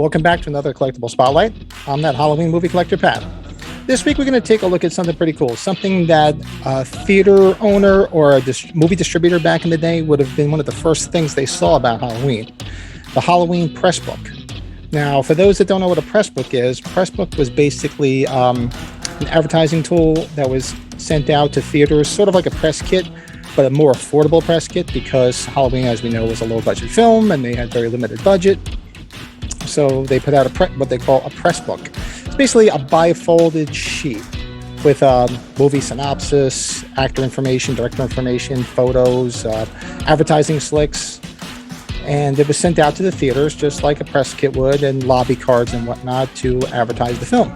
Welcome back to another Collectible Spotlight. I'm that Halloween movie collector, Pat. This week we're going to take a look at something pretty cool, something that a theater owner or a movie distributor back in the day would have been one of the first things they saw about Halloween, the Halloween Pressbook. Now, for those that don't know what a Pressbook is, Pressbook was basically an advertising tool that was sent out to theaters, sort of like a press kit, but a more affordable press kit because Halloween, as we know, was a low-budget film and they had very limited budget. So they put out what they call a press book. It's basically a bifolded sheet with movie synopsis, actor information, director information, photos, advertising slicks, and it was sent out to the theaters just like a press kit would, and lobby cards and whatnot to advertise the film.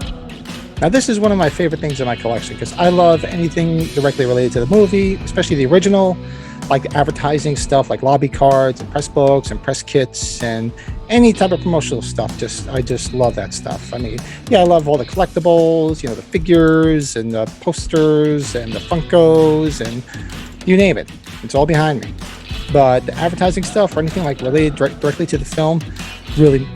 Now, this is one of my favorite things in my collection because I love anything directly related to the movie, especially the original, like advertising stuff like lobby cards and press books and press kits and any type of promotional stuff. I just love that stuff. I mean, yeah, I love all the collectibles, the figures and the posters and the Funkos and you name it. It's all behind me. But the advertising stuff or anything like related directly to the film really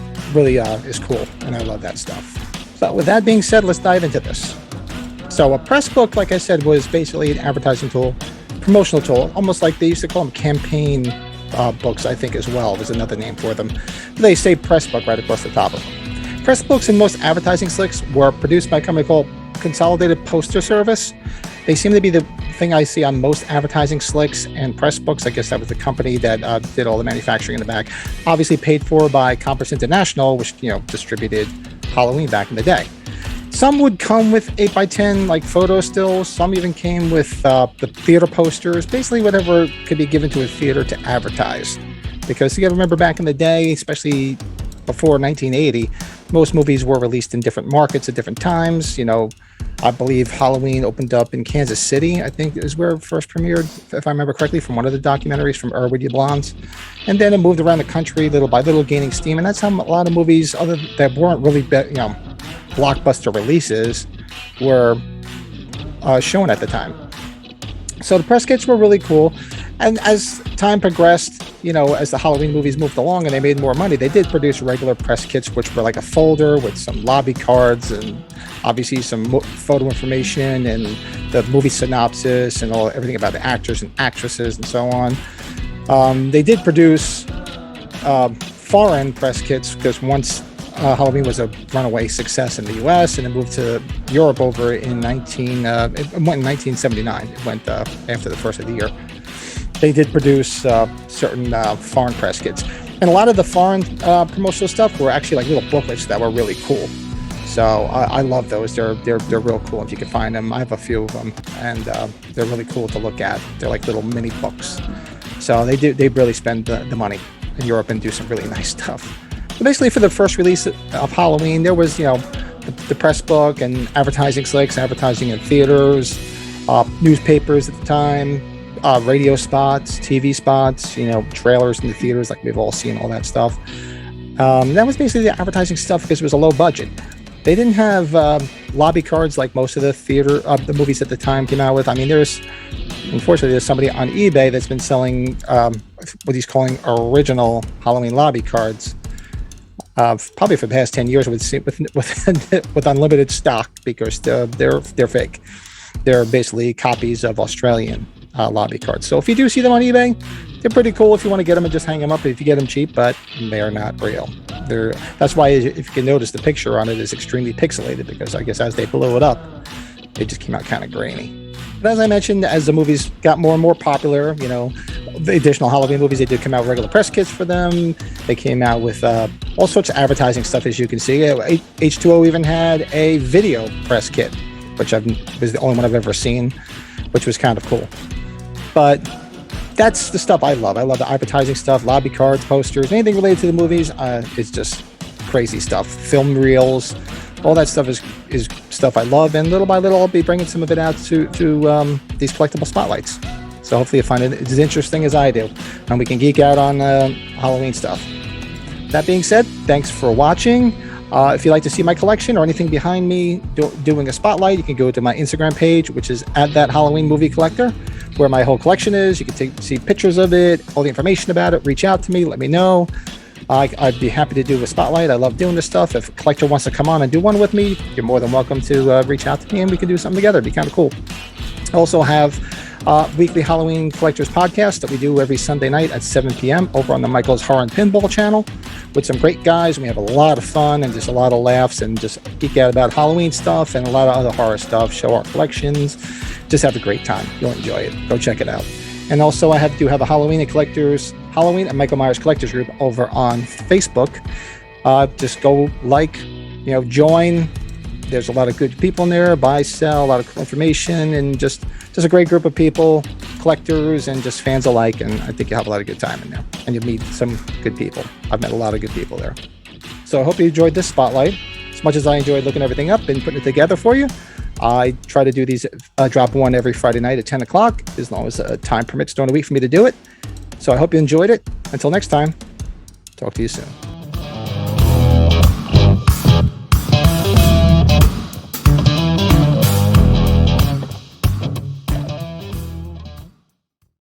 is cool, and I love that stuff. So with that being said, let's dive into this. So a press book, like I said, was basically an advertising tool, promotional tool, almost like they used to call them campaign books, I think, as well. There's another name for them. They say press book right across the top of them. Press books and most advertising slicks were produced by a company called Consolidated Poster Service. They seem to be the thing I see on most advertising slicks and press books. I guess that was the company that did all the manufacturing in the back. Obviously paid for by Compass International, which distributed Halloween back in the day. Some would come with 8x10 like photo stills. Some even came with the theater posters, basically whatever could be given to a theater to advertise. Because you got to remember back in the day, especially before 1980, most movies were released in different markets at different times. I believe Halloween opened up in Kansas City, I think is where it first premiered, if I remember correctly, from one of the documentaries from With You Blondes. And then it moved around the country little by little, gaining steam. And that's how a lot of movies that weren't really blockbuster releases were shown at the time. So the press kits were really cool. And as time progressed, as the Halloween movies moved along and they made more money, they did produce regular press kits, which were like a folder with some lobby cards and obviously some photo information and the movie synopsis and everything about the actors and actresses and so on. They did produce foreign press kits because once Halloween was a runaway success in the U.S. and it moved to Europe over in 1979. It went after the first of the year. They did produce certain foreign press kits, and a lot of the foreign promotional stuff were actually like little booklets that were really cool. So I love those. They're real cool if you can find them. I have a few of them, and they're really cool to look at. They're like little mini books. So they really spend the money in Europe and do some really nice stuff. But basically, for the first release of Halloween, there was the press book and advertising slicks, advertising in theaters, newspapers at the time. Radio spots, TV spots, trailers in the theaters like we've all seen, all that stuff. That was basically the advertising stuff because it was a low budget. They didn't have lobby cards like most of the movies at the time came out with. I mean, unfortunately, there's somebody on eBay that's been selling what he's calling original Halloween lobby cards, probably for the past 10 years with unlimited stock because they're fake. They're basically copies of Australian lobby cards. So if you do see them on eBay, they're pretty cool if you want to get them and just hang them up if you get them cheap, but they are not real. That's why, if you can notice, the picture on it is extremely pixelated because I guess as they blew it up, it just came out kind of grainy. But as I mentioned, as the movies got more and more popular, the additional Halloween movies, they did come out with regular press kits for them. They came out with all sorts of advertising stuff, as you can see. H2O even had a video press kit, which was the only one I've ever seen, which was kind of cool. But that's the stuff I love. I love the advertising stuff, lobby cards, posters, anything related to the movies. It's just crazy stuff. Film reels, all that stuff is stuff I love. And little by little, I'll be bringing some of it out to these collectible spotlights. So hopefully you find it as interesting as I do, and we can geek out on Halloween stuff. That being said, thanks for watching. If you'd like to see my collection or anything behind me doing a spotlight, you can go to my Instagram page, which is @thatHalloweenMovieCollector, where my whole collection is. You can see pictures of it, all the information about it, reach out to me, let me know. I'd be happy to do a spotlight. I love doing this stuff. If a collector wants to come on and do one with me, you're more than welcome to reach out to me and we can do something together. It'd be kind of cool. I also have weekly Halloween Collectors podcast that we do every Sunday night at 7 p.m. over on the Michael's Horror and Pinball channel with some great guys. We have a lot of fun and just a lot of laughs and just geek out about Halloween stuff and a lot of other horror stuff, show our collections, just have a great time. You'll enjoy it. Go check it out. And also I do have a Halloween and Michael Myers Collectors group over on Facebook. Just go join. There's a lot of good people in there, buy, sell, a lot of information, and just a great group of people, collectors and just fans alike. And I think you'll have a lot of good time in there and you'll meet some good people. I've met a lot of good people there. So I hope you enjoyed this spotlight as much as I enjoyed looking everything up and putting it together for you. I try to do these, drop one every Friday night at 10 o'clock, as long as time permits during the week for me to do it. So I hope you enjoyed it. Until next time, talk to you soon.